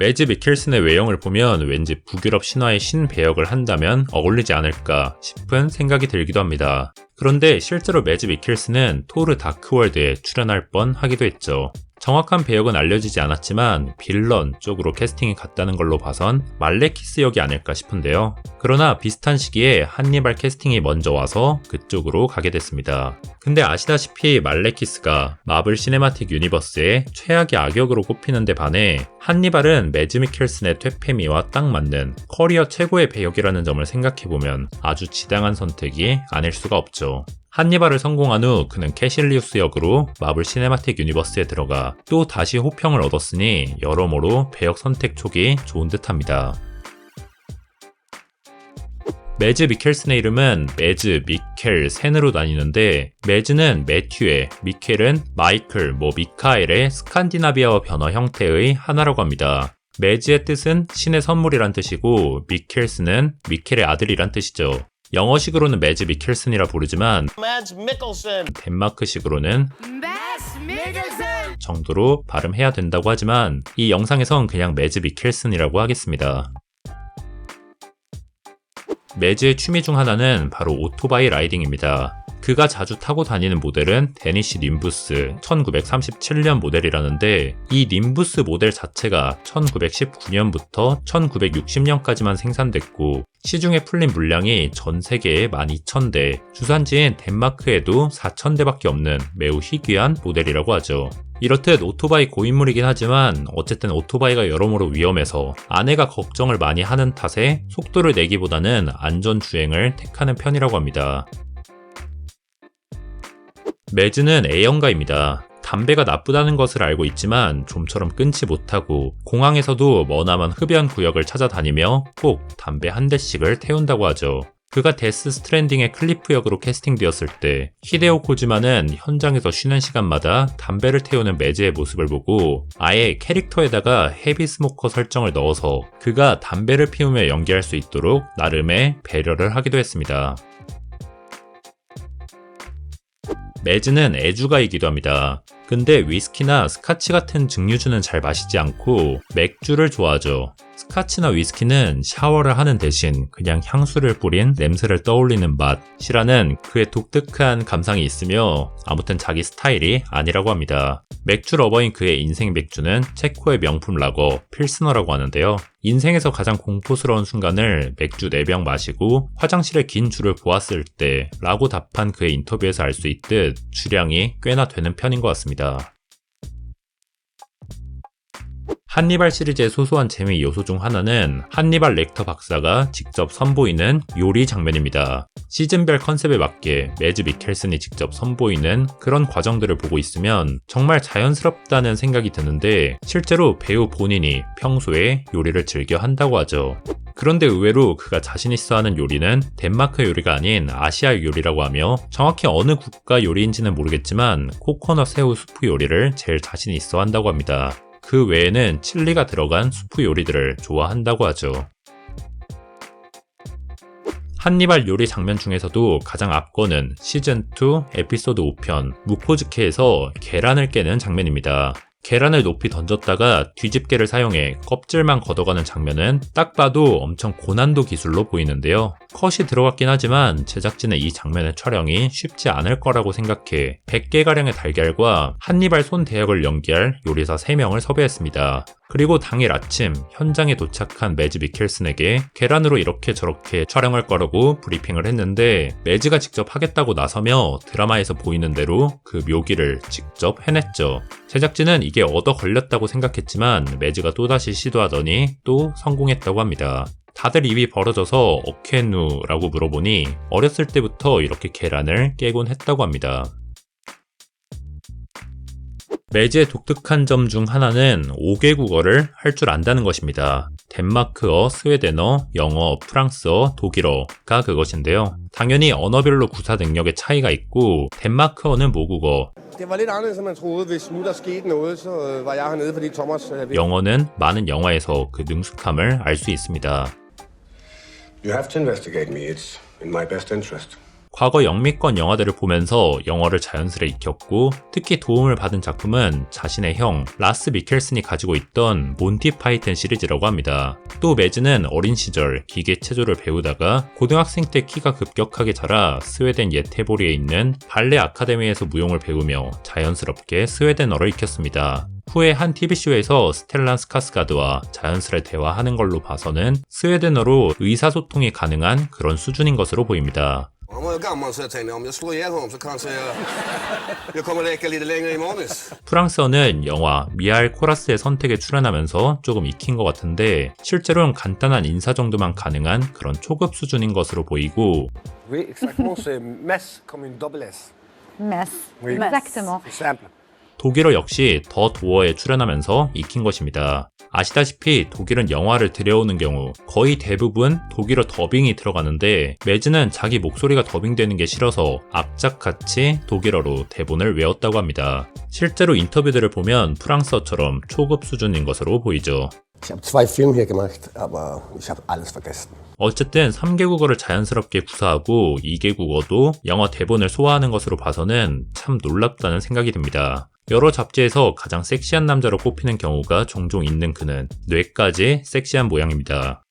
매즈 미켈슨의 외형을 보면 왠지 북유럽 신화의 신배역을 한다면 어울리지 않을까 싶은 생각이 들기도 합니다. 그런데 실제로 매즈 미켈슨은 토르 다크월드에 출연할 뻔 하기도 했죠. 정확한 배역은 알려지지 않았지만 빌런 쪽으로 캐스팅이 갔다는 걸로 봐선 말레키스 역이 아닐까 싶은데요. 그러나 비슷한 시기에 한니발 캐스팅이 먼저 와서 그쪽으로 가게 됐습니다. 근데 아시다시피 말레키스가 마블 시네마틱 유니버스의 최악의 악역으로 꼽히는 데 반해 한니발은 매즈 미켈슨의 퇴폐미와 딱 맞는 커리어 최고의 배역이라는 점을 생각해보면 아주 지당한 선택이 아닐 수가 없죠. 한니발을 성공한 후 그는 캐실리우스 역으로 마블 시네마틱 유니버스에 들어가 또 다시 호평을 얻었으니 여러모로 배역 선택 촉이 좋은 듯합니다. 매즈 미켈슨의 이름은 매즈, 미켈, 센으로 나뉘는데 매즈는 매튜에, 미켈은 마이클, 미카엘의 스칸디나비아어 변화 형태의 하나라고 합니다. 매즈의 뜻은 신의 선물이란 뜻이고 미켈슨은 미켈의 아들이란 뜻이죠. 영어식으로는 매즈 미켈슨이라 부르지만 덴마크식으로는 정도로 발음해야 된다고 하지만 이 영상에선 그냥 매즈 미켈슨이라고 하겠습니다. 매즈의 취미 중 하나는 바로 오토바이 라이딩입니다. 그가 자주 타고 다니는 모델은 데니시 님부스 1937년 모델이라는데 이 님부스 모델 자체가 1919년부터 1960년까지만 생산됐고 시중에 풀린 물량이 전 세계에 12,000대, 주산지인 덴마크에도 4,000대밖에 없는 매우 희귀한 모델이라고 하죠. 이렇듯 오토바이 고인물이긴 하지만 어쨌든 오토바이가 여러모로 위험해서 아내가 걱정을 많이 하는 탓에 속도를 내기보다는 안전주행을 택하는 편이라고 합니다. 매즈는 애연가입니다. 담배가 나쁘다는 것을 알고 있지만 좀처럼 끊지 못하고 공항에서도 머나먼 흡연 구역을 찾아다니며 꼭 담배 한 대씩을 태운다고 하죠. 그가 데스 스트랜딩의 클리프 역으로 캐스팅되었을 때 히데오 코지마는 현장에서 쉬는 시간마다 담배를 태우는 매즈의 모습을 보고 아예 캐릭터에다가 헤비 스모커 설정을 넣어서 그가 담배를 피우며 연기할 수 있도록 나름의 배려를 하기도 했습니다. 매즈는 애주가이기도 합니다. 근데 위스키나 스카치 같은 증류주는 잘 마시지 않고 맥주를 좋아하죠. 스카치나 위스키는 샤워를 하는 대신 그냥 향수를 뿌린 냄새를 떠올리는 맛이라는 그의 독특한 감상이 있으며 아무튼 자기 스타일이 아니라고 합니다. 맥주 러버인 그의 인생 맥주는 체코의 명품 라거 필스너라고 하는데요. 인생에서 가장 공포스러운 순간을 맥주 4병 마시고 화장실에 긴 줄을 보았을 때 라고 답한 그의 인터뷰에서 알 수 있듯 주량이 꽤나 되는 편인 것 같습니다. 한니발 시리즈의 소소한 재미 요소 중 하나는 한니발 렉터 박사가 직접 선보이는 요리 장면입니다. 시즌별 컨셉에 맞게 매즈 미켈슨이 직접 선보이는 그런 과정들을 보고 있으면 정말 자연스럽다는 생각이 드는데 실제로 배우 본인이 평소에 요리를 즐겨 한다고 하죠. 그런데 의외로 그가 자신 있어 하는 요리는 덴마크 요리가 아닌 아시아 요리라고 하며 정확히 어느 국가 요리인지는 모르겠지만 코코넛 새우 수프 요리를 제일 자신 있어 한다고 합니다. 그 외에는 칠리가 들어간 수프 요리들을 좋아한다고 하죠. 한니발 요리 장면 중에서도 가장 앞거는 시즌2 에피소드 5편 무코즈케에서 계란을 깨는 장면입니다. 계란을 높이 던졌다가 뒤집개를 사용해 껍질만 걷어가는 장면은 딱 봐도 엄청 고난도 기술로 보이는데요. 컷이 들어갔긴 하지만 제작진은 이 장면의 촬영이 쉽지 않을 거라고 생각해 100개가량의 달걀과 한니발 손 대역을 연기할 요리사 3명을 섭외했습니다. 그리고 당일 아침 현장에 도착한 매즈 미켈슨에게 계란으로 이렇게 저렇게 촬영할 거라고 브리핑을 했는데 매즈가 직접 하겠다고 나서며 드라마에서 보이는 대로 그 묘기를 직접 해냈죠. 제작진은 이게 얻어 걸렸다고 생각했지만 매즈가 또다시 시도하더니 또 성공했다고 합니다. 다들 입이 벌어져서 어케누라고 물어보니 어렸을 때부터 이렇게 계란을 깨곤 했다고 합니다. 매즈의 독특한 점 중 하나는 5개 국어를 할 줄 안다는 것입니다. 덴마크어, 스웨덴어, 영어, 프랑스어, 독일어가 그것인데요. 당연히 언어별로 구사 능력의 차이가 있고 덴마크어는 모국어, 영어는 많은 영화에서 그 능숙함을 알 수 있습니다. You have to investigate me. It's in my best interest. 과거 영미권 영화들을 보면서 영어를 자연스레 익혔고 특히 도움을 받은 작품은 자신의 형 라스 미켈슨이 가지고 있던 몬티 파이튼 시리즈라고 합니다. 또 매즈는 어린 시절 기계 체조를 배우다가 고등학생 때 키가 급격하게 자라 스웨덴 예테보리에 있는 발레 아카데미에서 무용을 배우며 자연스럽게 스웨덴어를 익혔습니다. 후에 한 TV쇼에서 스텔란 스카스가드와 자연스레 대화하는 걸로 봐서는 스웨덴어로 의사소통이 가능한 그런 수준인 것으로 보입니다. 프랑스어는 영화 미하엘 코라스의 선택에 출연하면서 조금 익힌 것 같은데 실제로는 간단한 인사 정도만 가능한 그런 초급 수준인 것으로 보이고 독일어 역시 더 도어에 출연하면서 익힌 것입니다. 아시다시피 독일은 영화를 들여오는 경우 거의 대부분 독일어 더빙이 들어가는데 매즈는 자기 목소리가 더빙되는 게 싫어서 악착같이 독일어로 대본을 외웠다고 합니다. 실제로 인터뷰들을 보면 프랑스어처럼 초급 수준인 것으로 보이죠. 어쨌든 3개국어를 자연스럽게 구사하고 2개국어도 영어 대본을 소화하는 것으로 봐서는 참 놀랍다는 생각이 듭니다. 여러 잡지에서 가장 섹시한 남자로 꼽히는 경우가 종종 있는 그는 뇌까지 섹시한 모양입니다.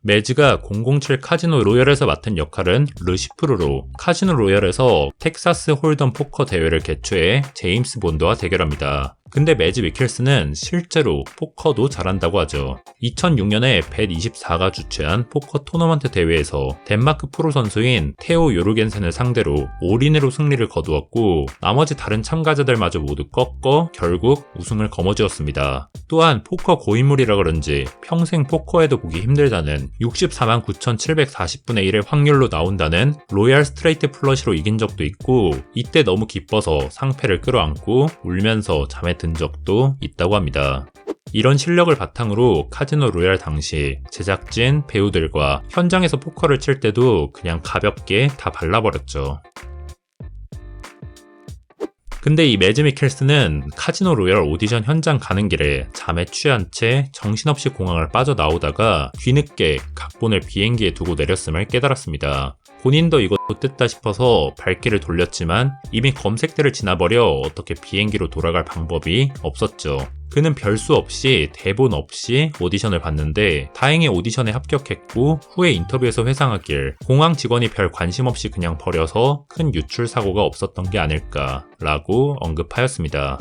매즈가 007 카지노 로열에서 맡은 역할은 르시프르로 카지노 로열에서 텍사스 홀덤 포커 대회를 개최해 제임스 본드와 대결합니다. 근데 매즈 미켈슨은 실제로 포커도 잘한다고 하죠. 2006년에 벳24가 주최한 포커 토너먼트 대회에서 덴마크 프로 선수인 테오 요르겐센을 상대로 올인으로 승리를 거두었고 나머지 다른 참가자들마저 모두 꺾어 결국 우승을 거머쥐었습니다. 또한 포커 고인물이라 그런지 평생 포커에도 보기 힘들다는 64만 9,740분의 1의 확률로 나온다는 로얄 스트레이트 플러시로 이긴 적도 있고 이때 너무 기뻐서 상패를 끌어안고 울면서 잠에 든 적도 있다고 합니다. 이런 실력을 바탕으로 카지노 로얄 당시 제작진, 배우들과 현장에서 포커를 칠 때도 그냥 가볍게 다 발라버렸죠. 근데 이 매즈 미켈슨은 카지노 로얄 오디션 현장 가는 길에 잠에 취한 채 정신없이 공항을 빠져나오다가 뒤늦게 각본을 비행기에 두고 내렸음을 깨달았습니다. 본인도 이거 뜯다 싶어서 발길을 돌렸지만 이미 검색대를 지나버려 어떻게 비행기로 돌아갈 방법이 없었죠. 그는 별수 없이 대본 없이 오디션을 봤는데 다행히 오디션에 합격했고 후에 인터뷰에서 회상하길 공항 직원이 별 관심 없이 그냥 버려서 큰 유출 사고가 없었던 게 아닐까라고 언급하였습니다.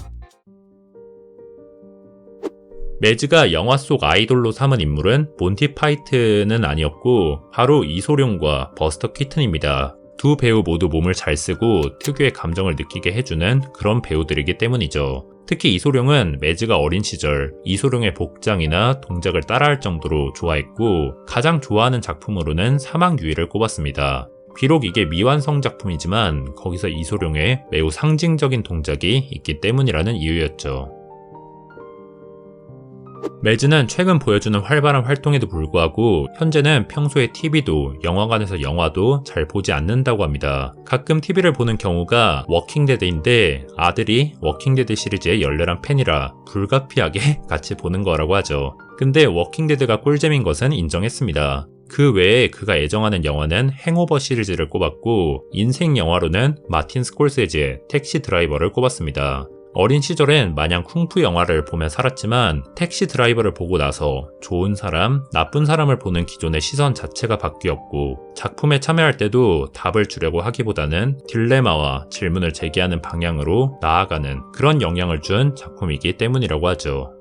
매즈가 영화 속 아이돌로 삼은 인물은 몬티 파이튼은 아니었고 바로 이소룡과 버스터 키튼입니다. 두 배우 모두 몸을 잘 쓰고 특유의 감정을 느끼게 해주는 그런 배우들이기 때문이죠. 특히 이소룡은 매즈가 어린 시절 이소룡의 복장이나 동작을 따라할 정도로 좋아했고 가장 좋아하는 작품으로는 사막유희를 꼽았습니다. 비록 이게 미완성 작품이지만 거기서 이소룡의 매우 상징적인 동작이 있기 때문이라는 이유였죠. 매즈는 최근 보여주는 활발한 활동에도 불구하고 현재는 평소에 TV도 영화관에서 영화도 잘 보지 않는다고 합니다. 가끔 TV를 보는 경우가 워킹데드인데 아들이 워킹데드 시리즈의 열렬한 팬이라 불가피하게 같이 보는 거라고 하죠. 근데 워킹데드가 꿀잼인 것은 인정했습니다. 그 외에 그가 애정하는 영화는 행오버 시리즈를 꼽았고 인생 영화로는 마틴 스콜세지의 택시 드라이버를 꼽았습니다. 어린 시절엔 마냥 쿵푸 영화를 보며 살았지만 택시 드라이버를 보고 나서 좋은 사람, 나쁜 사람을 보는 기존의 시선 자체가 바뀌었고 작품에 참여할 때도 답을 주려고 하기보다는 딜레마와 질문을 제기하는 방향으로 나아가는 그런 영향을 준 작품이기 때문이라고 하죠.